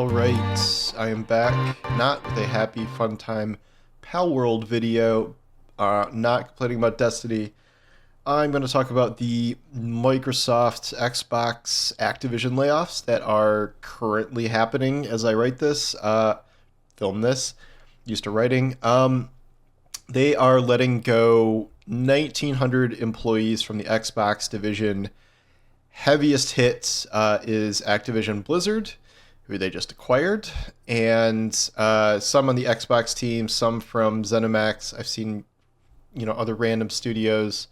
All right, I am back, not with a happy, fun time Pal World video, not complaining about Destiny. I'm going to talk about the Microsoft, Xbox, Activision layoffs that are currently happening as I write this, film this, used to writing. They are letting go 1,900 employees from the Xbox division. Heaviest hit is Activision Blizzard, who they just acquired, and some on the Xbox team, some from ZeniMax. I've seen, other random studios.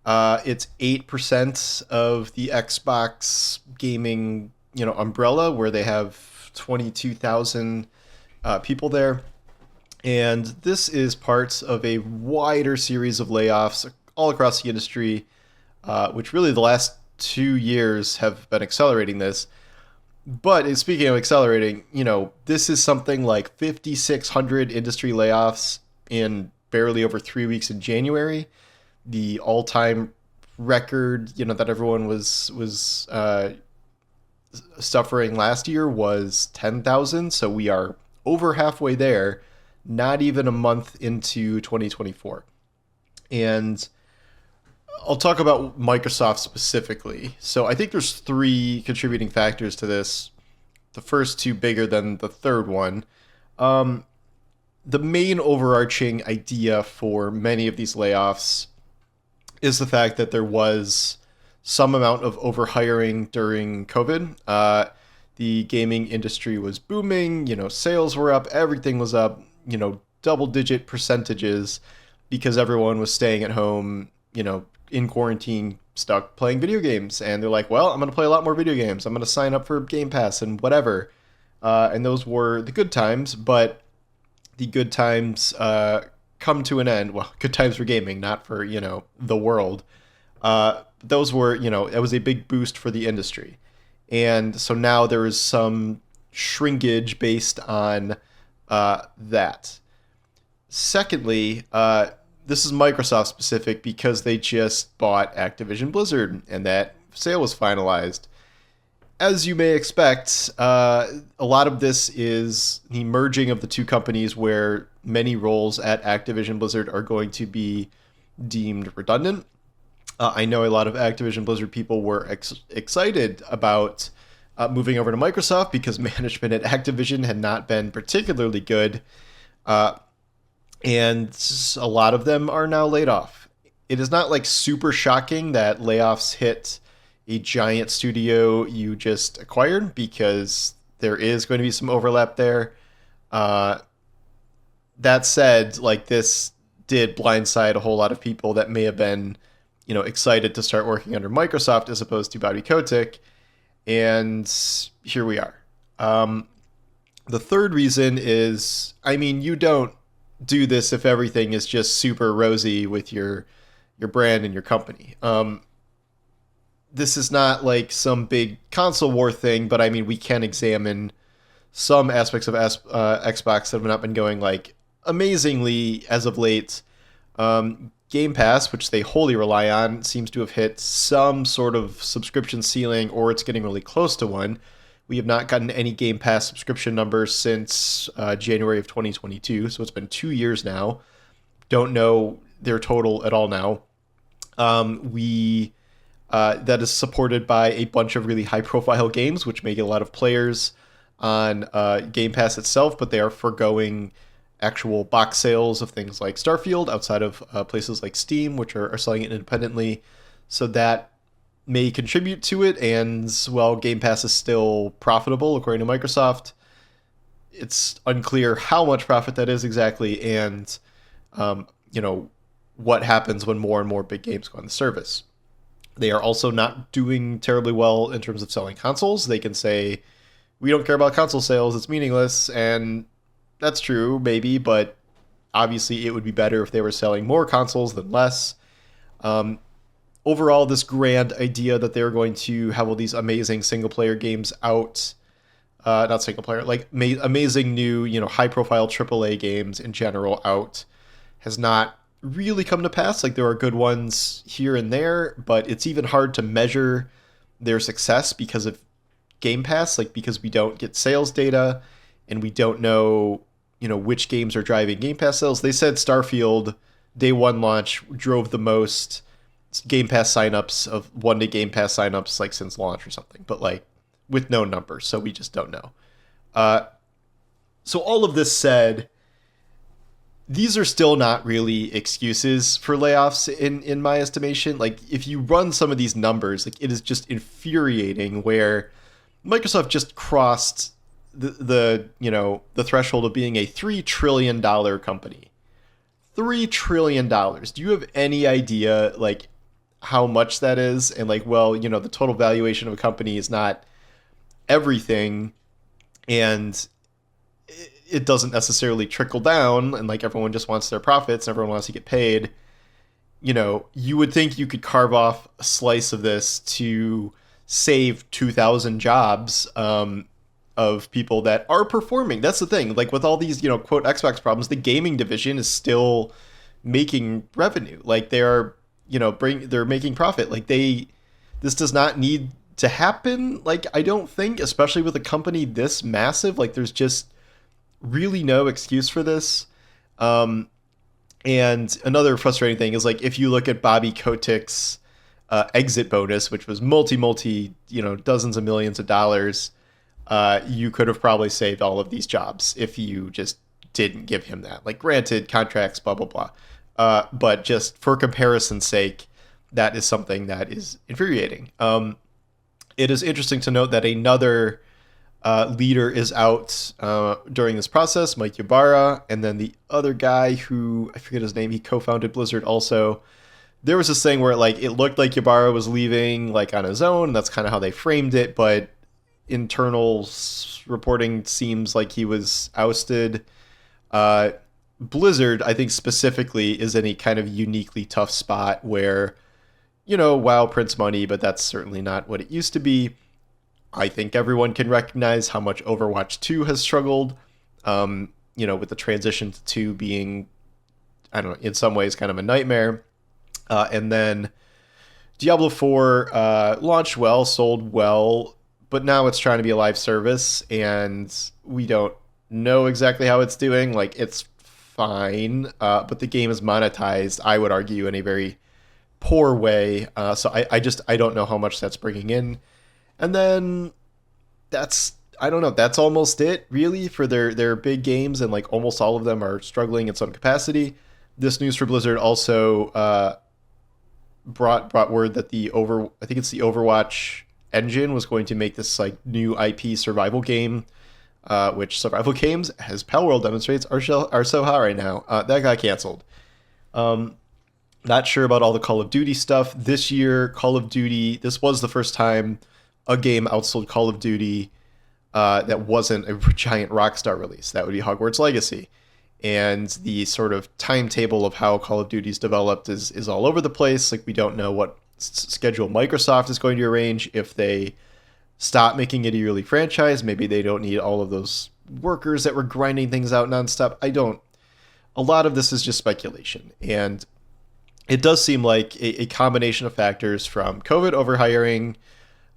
It's 8% of the Xbox gaming, umbrella, where they have 22,000 people there. And this is parts of a wider series of layoffs all across the industry, which really the last 2 years have been accelerating this. But speaking of accelerating, this is something like 5,600 industry layoffs in barely over 3 weeks in January. The all-time record, that everyone was suffering last year was 10,000. So we are over halfway there, not even a month into 2024. And I'll talk about Microsoft specifically. So I think there's three contributing factors to this. The first two bigger than the third one. The main overarching idea for many of these layoffs is the fact that there was some amount of overhiring during COVID. The gaming industry was booming, sales were up, everything was up, double-digit percentages because everyone was staying at home, in quarantine, stuck playing video games. And they're like, well, I'm going to play a lot more video games. I'm going to sign up for Game Pass and whatever. And those were the good times, but the good times come to an end. Well, good times for gaming, not for, the world. Those were, it was a big boost for the industry. And so now there is some shrinkage based on that. Secondly, this is Microsoft specific because they just bought Activision Blizzard and that sale was finalized. As you may expect, a lot of this is the merging of the two companies where many roles at Activision Blizzard are going to be deemed redundant. I know a lot of Activision Blizzard people were excited about moving over to Microsoft because management at Activision had not been particularly good. And a lot of them are now laid off. It is not like super shocking that layoffs hit a giant studio you just acquired because there is going to be some overlap there. That said, like this did blindside a whole lot of people that may have been, excited to start working under Microsoft as opposed to Bobby Kotick. And here we are. The third reason is, you don't do this if everything is just super rosy with your brand and your company. This is not like some big console war thing, but we can examine some aspects of Xbox that have not been going like amazingly as of late. Game Pass, which they wholly rely on, seems to have hit some sort of subscription ceiling, or it's getting really close to one. We have not gotten any Game Pass subscription numbers since January of 2022, so it's been 2 years now. Don't know their total at all now. That is supported by a bunch of really high-profile games, which may get a lot of players on Game Pass itself, but they are forgoing actual box sales of things like Starfield outside of places like Steam, which are selling it independently. So that may contribute to it, and while Game Pass is still profitable according to Microsoft, it's unclear how much profit that is exactly, and what happens when more and more big games go on the service. They are also not doing terribly well in terms of selling consoles. They can say, we don't care about console sales, it's meaningless, and that's true, maybe, but obviously it would be better if they were selling more consoles than less. Overall, this grand idea that they're going to have all these amazing single-player games out, not single-player, like amazing new, high-profile AAA games in general out, has not really come to pass. Like, there are good ones here and there, but it's even hard to measure their success because of Game Pass, like because we don't get sales data and we don't know, which games are driving Game Pass sales. They said Starfield day one launch drove the most Game Pass signups of one day Game Pass signups like since launch or something, but like with no numbers, so we just don't know. So all of this said, these are still not really excuses for layoffs in my estimation. Like if you run some of these numbers, like it is just infuriating where Microsoft just crossed the threshold of being a $3 trillion company. $3 trillion. Do you have any idea like how much that is? And like, well, the total valuation of a company is not everything, and it doesn't necessarily trickle down, and like everyone just wants their profits and everyone wants to get paid. You would think you could carve off a slice of this to save 2,000 jobs of people that are performing. That's the thing. Like with all these, quote Xbox problems, the gaming division is still making revenue. Like they are, they're making profit. Like this does not need to happen. Like I don't think, especially with a company this massive, like there's just really no excuse for this. And another frustrating thing is like if you look at Bobby Kotick's exit bonus, which was multi dozens of millions of dollars, you could have probably saved all of these jobs if you just didn't give him that. Like granted, contracts, blah blah blah, but just for comparison's sake, that is something that is infuriating. It is interesting to note that another leader is out during this process, Mike Ybarra, and then the other guy who, I forget his name, he co-founded Blizzard also. There was this thing where like it looked like Ybarra was leaving like on his own, and that's kind of how they framed it, but internal reporting seems like he was ousted. Blizzard, I think specifically, is in a kind of uniquely tough spot where, WoW prints money, but that's certainly not what it used to be. I think everyone can recognize how much Overwatch 2 has struggled, with the transition to 2 being, I don't know, in some ways kind of a nightmare. And then Diablo 4 launched well, sold well, but now it's trying to be a live service, and we don't know exactly how it's doing. Like, it's fine, but the game is monetized, I would argue, in a very poor way. So I don't know how much that's bringing in. And then I don't know, that's almost it, really, for their big games, and like almost all of them are struggling in some capacity. This news for Blizzard also brought word that I think it's the Overwatch engine was going to make this like new IP survival game, which survival games, as Palworld demonstrates, are so hot right now. That got canceled. Not sure about all the Call of Duty stuff. This year, Call of Duty, this was the first time a game outsold Call of Duty that wasn't a giant Rockstar release. That would be Hogwarts Legacy. And the sort of timetable of how Call of Duty's developed is all over the place. Like, we don't know what schedule Microsoft is going to arrange. If they stop making it a yearly franchise, maybe they don't need all of those workers that were grinding things out nonstop. A lot of this is just speculation. And it does seem like a combination of factors, from COVID overhiring,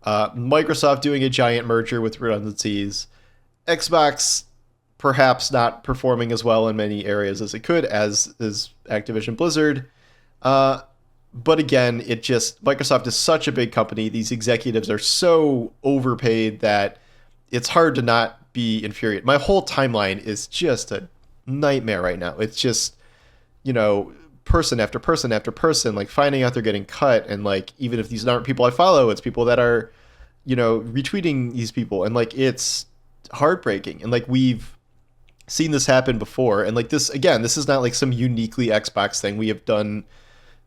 Microsoft doing a giant merger with redundancies, Xbox perhaps not performing as well in many areas as it could, as is Activision Blizzard. But again, Microsoft is such a big company. These executives are so overpaid that it's hard to not be infuriated. My whole timeline is just a nightmare right now. It's just, person after person after person, like finding out they're getting cut. And like, even if these aren't people I follow, it's people that are, retweeting these people. And like, it's heartbreaking. And like, we've seen this happen before. And like this is not like some uniquely Xbox thing. We have done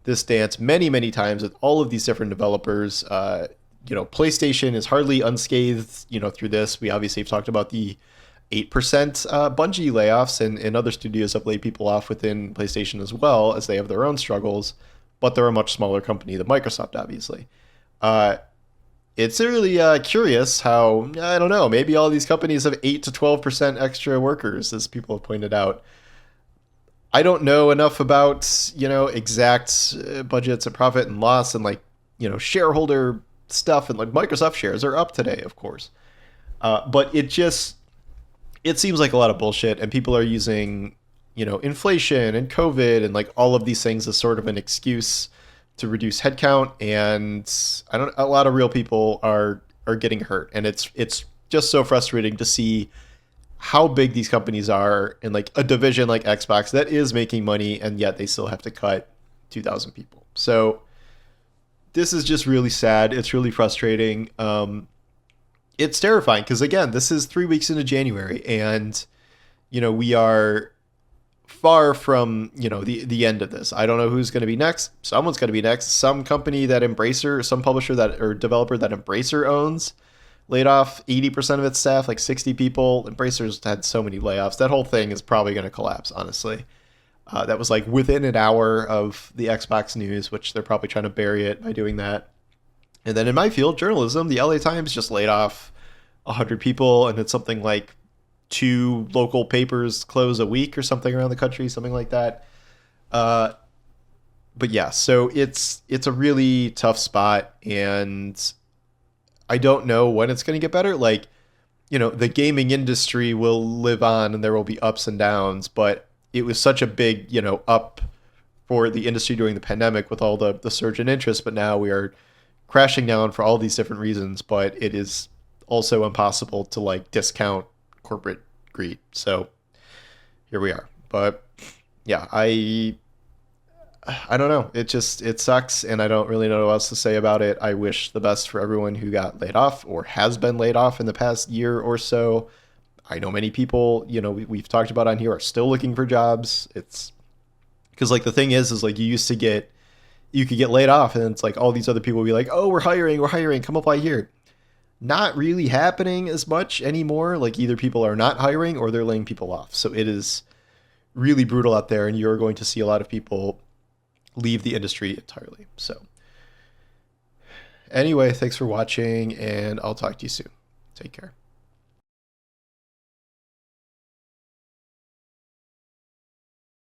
this dance many, many times with all of these different developers. PlayStation is hardly unscathed, through this. We obviously have talked about the 8% Bungie layoffs, and other studios have laid people off within PlayStation as well, as they have their own struggles, but they're a much smaller company than Microsoft, obviously. It's really curious how, I don't know, maybe all these companies have 8 to 12% extra workers, as people have pointed out. I don't know enough about, exact budgets and profit and loss and shareholder stuff, and like Microsoft shares are up today, of course. But it seems like a lot of bullshit, and people are using, inflation and COVID and like all of these things as sort of an excuse to reduce headcount. And a lot of real people are getting hurt, and it's just so frustrating to see how big these companies are in like a division like Xbox that is making money, and yet they still have to cut 2,000 people. So this is just really sad. It's really frustrating. It's terrifying because again, this is 3 weeks into January, and we are far from the end of this. I don't know who's going to be next. Someone's going to be next. Some company that Embracer, some publisher that or developer that Embracer owns, laid off 80% of its staff, like 60 people. Embracer's had so many layoffs. That whole thing is probably going to collapse, honestly. That was like within an hour of the Xbox news, which they're probably trying to bury it by doing that. And then in my field, journalism, the LA Times just laid off 100 people, and it's something like 2 local papers close a week or something around the country, something like that. But yeah, so it's a really tough spot, and I don't know when it's going to get better. Like, the gaming industry will live on, and there will be ups and downs, but it was such a big, up for the industry during the pandemic with all the surge in interest, but now we are crashing down for all these different reasons. But it is also impossible to like discount corporate greed. So here we are. But yeah, I don't know. It sucks, and I don't really know what else to say about it. I wish the best for everyone who got laid off or has been laid off in the past year or so. I know many people, we've talked about on here, are still looking for jobs. It's because like the thing is like you could get laid off, and it's like all these other people will be like, oh, we're hiring, come apply here. Not really happening as much anymore. Like either people are not hiring or they're laying people off. So it is really brutal out there, and you're going to see a lot of people leave the industry entirely. So anyway, thanks for watching, and I'll talk to you soon. Take care.